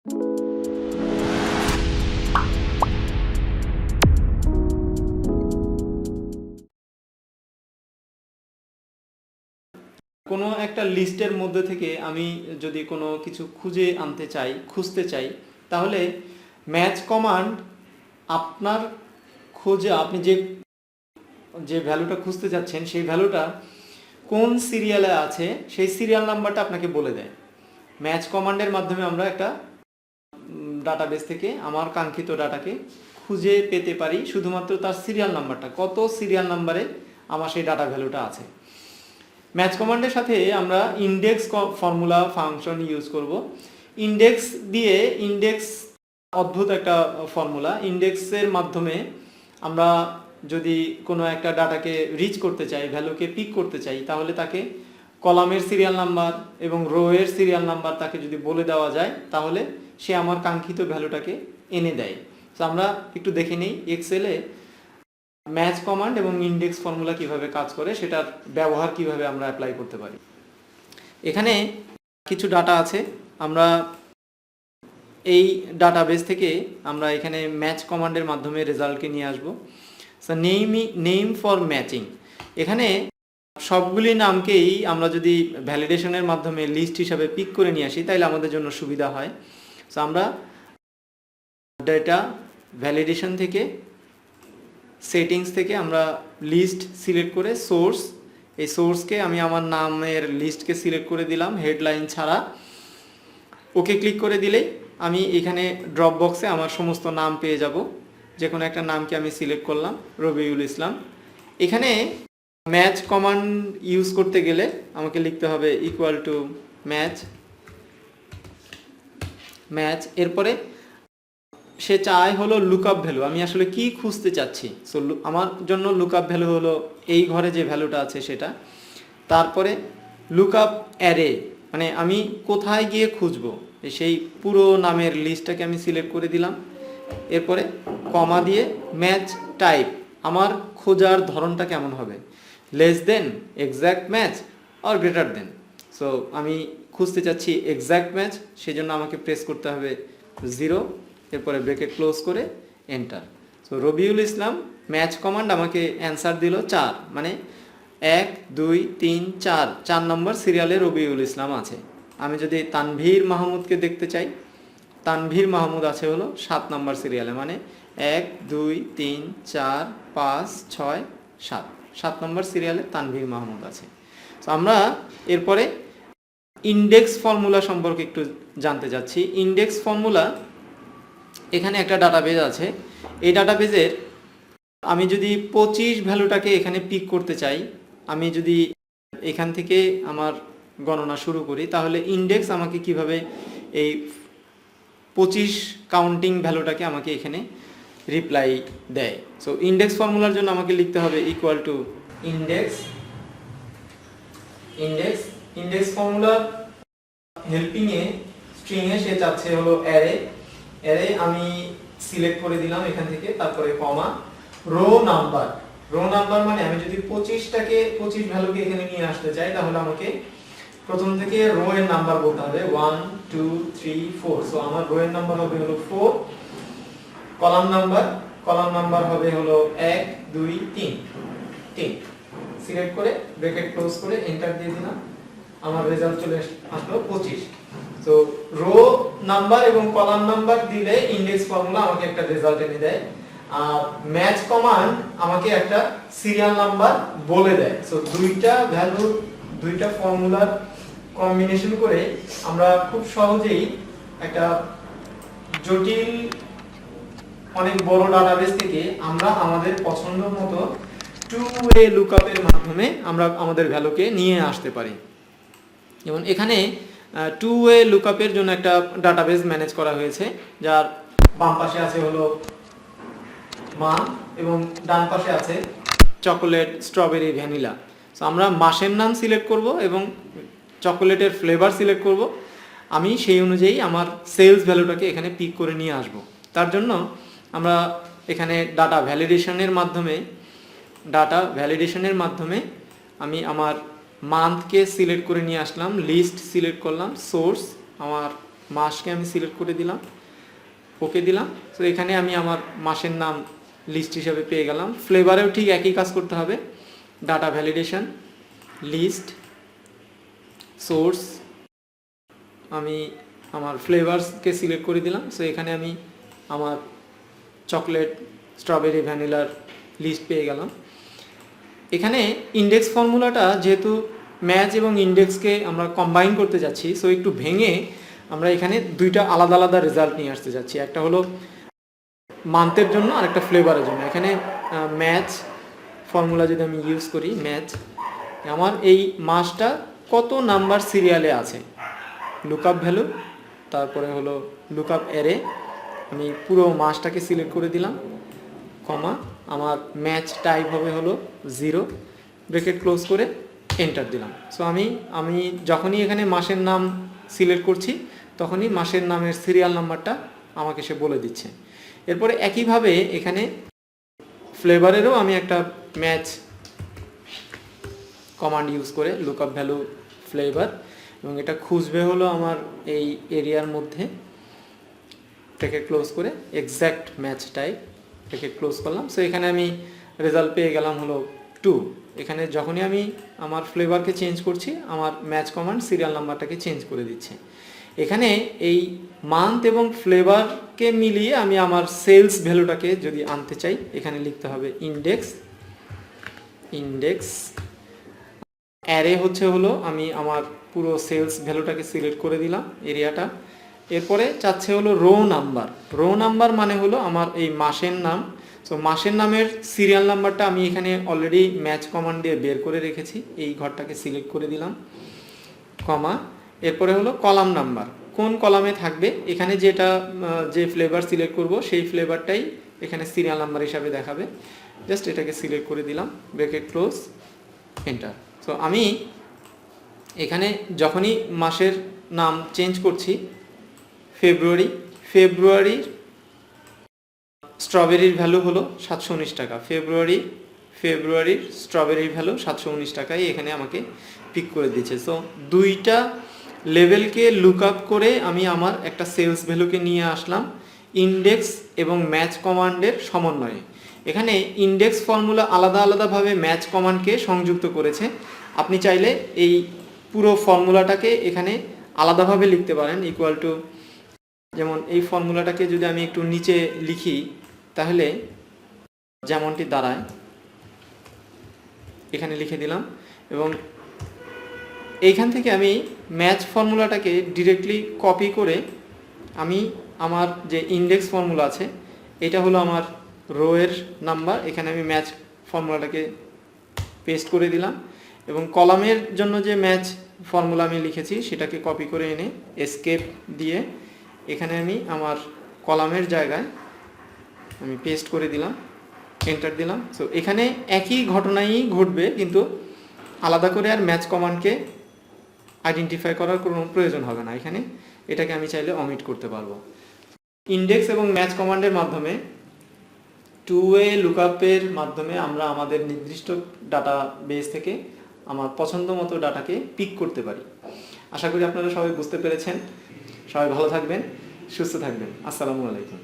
কোনো একটা লিস্টের মধ্যে থেকে আমি যদি কোনো কিছু খুঁজতে চাই, তাহলে ম্যাচ কমান্ড আপনার আপনি যে যে ভ্যালুটা খুঁজতে যাচ্ছেন সেই ভ্যালুটা কোন সিরিয়ালে আছে সেই সিরিয়াল নাম্বারটা আপনাকে বলে দেয়। ম্যাচ কমান্ডের মাধ্যমে আমরা একটা ডাটাবেস থেকে আমার কাঙ্ক্ষিত ডাটাকে খুঁজে পেতে পারি শুধুমাত্র তার সিরিয়াল নাম্বারটা, কত সিরিয়াল নাম্বারে আমার সেই ডাটা ভ্যালুটা আছে। ম্যাচ কমান্ডের সাথে আমরা ইন্ডেক্স ফর্মুলা ফাংশন ইউজ করব। ইন্ডেক্স অদ্ভুত একটা ফর্মুলা। ইন্ডেক্সের মাধ্যমে আমরা যদি কোনো একটা ডাটাকে রিচ করতে চাই, ভ্যালুকে পিক করতে চাই, তাহলে তাকে কলামের সিরিয়াল নাম্বার এবং রো এর সিরিয়াল নাম্বার তাকে যদি বলে দেওয়া যায়, তাহলে সে আমার কাঙ্ক্ষিত ভ্যালুটাকে এনে দেয়। তো আমরা একটু দেখে নিই এক্সেলে ম্যাচ কমান্ড এবং ইন্ডেক্স ফর্মুলা কিভাবে কাজ করে, সেটার ব্যবহার কিভাবে আমরা অ্যাপ্লাই করতে পারি। এখানে কিছু ডাটা আছে, আমরা এই ডাটাবেস থেকে আমরা এখানে ম্যাচ কমান্ডের মাধ্যমে রেজাল্টকে নিয়ে আসবো। সো নেম ফর ম্যাচিং, এখানে সবগুলি নামকেই আমরা যদি ভ্যালিডেশনের মাধ্যমে লিস্ট হিসাবে পিক করে নিয়ে আসি, তাহলে আমাদের জন্য সুবিধা হয়। সো আমরা ডেটা ভ্যালিডেশন থেকে সেটিংস থেকে আমরা লিস্ট সিলেক্ট করে এই সোর্সকে আমি আমার নামের লিস্টকে সিলেক্ট করে দিলাম হেডলাইন ছাড়া। ওকে ক্লিক করে দিলেই আমি এখানে ড্রপ বক্সে আমার সমস্ত নাম পেয়ে যাব। যে কোনো একটা নামকে আমি সিলেক্ট করলাম, রবিউল ইসলাম। এখানে ম্যাচ কমান্ড ইউজ করতে গেলে আমাকে লিখতে হবে ইকুয়াল টু ম্যাচ। এরপরে সে চায় হলো লুকআপ ভ্যালু, আমি আসলে কি খুঁজতে চাচ্ছি। সো আমার জন্য লুকআপ ভ্যালু হলো এই ঘরে যে ভ্যালুটা আছে সেটা। তারপরে লুকআপ অ্যারে, মানে আমি কোথায় গিয়ে খুঁজবো, সেই পুরো নামের লিস্টটাকে আমি সিলেক্ট করে দিলাম। এরপরে কমা দিয়ে ম্যাচ টাইপ, আমার খোঁজার ধরনটা কেমন হবে, less than, exact match or greater than. So আমি খুঁজতে চাচ্ছি এক্স্যাক্ট ম্যাচ, সেজন্য আমাকে প্রেস করতে হবে 0, এরপরে ব্রেকেট ক্লোজ করে enter. So Rabiul Islam match command আমাকে অ্যান্সার দিল 4, মানে 1 2 3 4 নম্বর সিরিয়ালে রবিউল ইসলাম আছে। আমি যদি তানভীর মাহমুদকে দেখতে চাই, তানভীর মাহমুদ আছে হলো 7 নম্বর সিরিয়ালে, মানে 1 2 3 4 5 6 7 নম্বর সিরিয়ালে তানভীর মাহমুদ আছে। তো আমরা এরপরে ইন্ডেক্স ফর্মুলা সম্পর্কে একটু জানতে যাচ্ছি। ইন্ডেক্স ফর্মুলা, এখানে একটা ডাটাবেজ আছে। এই ডাটাবেজের আমি যদি 25 ভ্যালুটাকে এখানে পিক করতে চাই, আমি যদি এখান থেকে আমার গণনা শুরু করি, তাহলে ইন্ডেক্স আমাকে কিভাবে এই 25 কাউন্টিং ভ্যালুটাকে আমাকে এখানে রিপ্লাই দেয়। সো ইন্ডেক্স ফর্মুলার জন্য আমাকে লিখতে হবে ইকুয়াল টু ইন্ডেক্স ফর্মুলার হেল্পিংয়ে স্ট্রিংয়ে সে চাচ্ছে হলো অ্যারে আমি সিলেক্ট করে দিলাম এখান থেকে, তারপরে কমা রো নাম্বার মানে আমি যদি 25 ভ্যালুকে এখানে নিয়ে আসতে চাই, তাহলে আমাকে প্রথম থেকে রো এর নাম্বার বলতে হবে 1 2 3 4। সো আমার রো এর নাম্বার হবে হলো 4, কলাম নাম্বার হবে হলো 1 2 3 সিলেক্ট করে ব্র্যাকেট ক্লোজ করে এন্টার দিয়ে দিলাম, আমার রেজাল্ট চলে আসলো 25। তো রো নাম্বার এবং কলাম নাম্বার দিলে ইন্ডেক্স ফর্মুলা আমাকে একটা রেজাল্ট এনে দেয়, আর ম্যাচ কমান্ড আমাকে একটা সিরিয়াল নাম্বার বলে দেয়। সো দুইটা ফর্মুলার কম্বিনেশন করে আমরা খুব সহজেই একটা জটিল অনেক বড় ডাটাবেস থেকে আমরা আমাদের পছন্দ মতো টু ওয়ে লুকআপের মাধ্যমে আমরা আমাদের ভ্যালুকে নিয়ে আসতে পারি। যেমন এখানে টু ওয়ে লুকআপের জন্য একটা ডাটাবেস ম্যানেজ করা হয়েছে, যার বাম পাশে আছে হলো মান এবং ডান পাশে আছে চকোলেট, স্ট্রবেরি, ভ্যানিলা। সো আমরা মাসের নাম সিলেক্ট করব এবং চকোলেটের ফ্লেভার সিলেক্ট করব। আমি সেই অনুযায়ী আমার সেলস ভ্যালুটাকে এখানে পিক করে নিয়ে আসব। তার জন্য আমরা এখানে ডাটা ভ্যালিডেশনের মাধ্যমে আমি আমার মান্থকে সিলেক্ট করে নিয়ে আসলাম, লিস্ট সিলেক্ট করলাম, সোর্স আমার মাসকে আমি সিলেক্ট করে দিলাম, ওকে দিলাম। তো এখানে আমি আমার মাসের নাম লিস্ট হিসাবে পেয়ে গেলাম। ফ্লেভারেও ঠিক একই কাজ করতে হবে, ডাটা ভ্যালিডেশন, লিস্ট, সোর্স, আমি আমার ফ্লেভারসকে সিলেক্ট করে দিলাম। সো এখানে আমি আমার চকলেট, স্ট্রবেরি, ভ্যানিলার লিস্ট পেয়ে গেলাম। এখানে ইন্ডেক্স ফর্মুলাটা যেহেতু ম্যাচ এবং ইন্ডেক্সকে আমরা কম্বাইন করতে যাচ্ছি, সো একটু ভেঙে আমরা এখানে দুইটা আলাদা আলাদা রেজাল্ট নিয়ে আসতে যাচ্ছি। একটা হলো মান্থের জন্য আর একটা ফ্লেভারের জন্য। এখানে ম্যাচ ফর্মুলা যদি আমি ইউজ করি, ম্যাচ, আমার এই মাসটা কত নাম্বার সিরিয়ালে আছে, লুকআপ ভ্যালু, তারপরে হলো লুকআপ অ্যারে, আমি পুরো মাসটাকে সিলেক্ট করে দিলাম, কমা, আমার ম্যাচ টাইপ হবে হলো 0, ব্রেকেট ক্লোজ করে এন্টার দিলাম। সো আমি যখনই এখানে মাসের নাম সিলেক্ট করছি তখনই মাসের নামের সিরিয়াল নাম্বারটা আমাকে সে বলে দিচ্ছে। এরপরে একইভাবে এখানে ফ্লেভারেরও আমি একটা ম্যাচ কমান্ড ইউজ করে লুকআপ ভ্যালু ফ্লেভার, এবং এটা খুঁজবে হলো আমার এই এরিয়ার মধ্যে, ব্রেকেট ক্লোজ করে exact match type, bracket close করলাম। সো এখানে আমি রেজাল্ট পেয়ে গেলাম হলো 2। এখানে যখনই আমি আমার ফ্লেভারকে চেঞ্জ করছি, আমার ম্যাচ কমান্ড সিরিয়াল নাম্বারটাকে চেঞ্জ করে দিচ্ছে। এখানে এই মান্থ এবং ফ্লেভারকে মিলিয়ে আমি আমার সেলস ভ্যালুটাকে যদি আনতে চাই, এখানে লিখতে হবে ইন্ডেক্স অ্যারে হলো আমি আমার পুরো সেলস ভ্যালুটাকে সিলেক্ট করে দিলাম, এরিয়াটা। এরপরে চাচ্ছে হলো রো নাম্বার মানে হলো আমার এই মাসের নাম। সো মাসের নামের সিরিয়াল নাম্বারটা আমি এখানে অলরেডি ম্যাচ কমান্ড দিয়ে বের করে রেখেছি, এই ঘরটাকে সিলেক্ট করে দিলাম, কমা। এরপরে হলো কলাম নাম্বার, কোন কলামে থাকবে, এখানে যে ফ্লেভার সিলেক্ট করব সেই ফ্লেভারটাই এখানে সিরিয়াল নাম্বার হিসাবে দেখাবে। জাস্ট এটাকে সিলেক্ট করে দিলাম, ব্রেকেট ক্লোজ, এন্টার। সো আমি এখানে যখনই মাসের নাম চেঞ্জ করছি, ফেব্রুয়ারির স্ট্রবেরির ভ্যালু হলো 719 টাকা, ফেব্রুয়ারির স্ট্রবেরির ভ্যালু 719 টাকায় এখানে আমাকে পিক করে দিচ্ছে। সো দুইটা লেভেলকে লুক আপ করে আমি আমার একটা সেলস ভ্যালুকে নিয়ে আসলাম ইন্ডেক্স এবং ম্যাচ কমান্ডের সমন্বয়ে। এখানে ইন্ডেক্স ফর্মুলা আলাদা আলাদাভাবে ম্যাচ কমান্ডকে সংযুক্ত করেছে। আপনি চাইলে এই পুরো ফর্মুলাটাকে এখানে আলাদাভাবে লিখতে পারেন, ইকুয়াল টু, যেমন এই ফর্মুলাটাকে যদি আমি একটু নিচে লিখি তাহলে যেমনটি দাঁড়ায়, এখানে লিখে দিলাম, এবং এইখান থেকে আমি ম্যাচ ফর্মুলাটাকে ডিরেক্টলি কপি করে আমি আমার যে ইন্ডেক্স ফর্মুলা আছে, এটা হলো আমার রো এর নাম্বার, এখানে আমি ম্যাচ ফর্মুলাটাকে পেস্ট করে দিলাম, এবং কলামের জন্য যে ম্যাচ ফর্মুলা আমি লিখেছি সেটাকে কপি করে এনে এসকেপ দিয়ে এখানে আমি আমার কলামের জায়গায় আমি পেস্ট করে দিলাম, এন্টার দিলাম। সো এখানে একই ঘটনাই ঘটবে, কিন্তু আলাদা করে আর ম্যাচ কমান্ডকে আইডেন্টিফাই করার কোনো প্রয়োজন হবে না। এখানে এটাকে আমি চাইলে অমিট করতে পারবো। ইন্ডেক্স এবং ম্যাচ কমান্ডের মাধ্যমে 2-way লুকআপের মাধ্যমে আমরা আমাদের নির্দিষ্ট ডাটা বেস থেকে আমার পছন্দ মতো ডাটাকে পিক করতে পারি। আশা করি আপনারা সবাই বুঝতে পেরেছেন। সবাই ভালো থাকবেন, সুস্থ থাকবেন। আসসালামু আলাইকুম।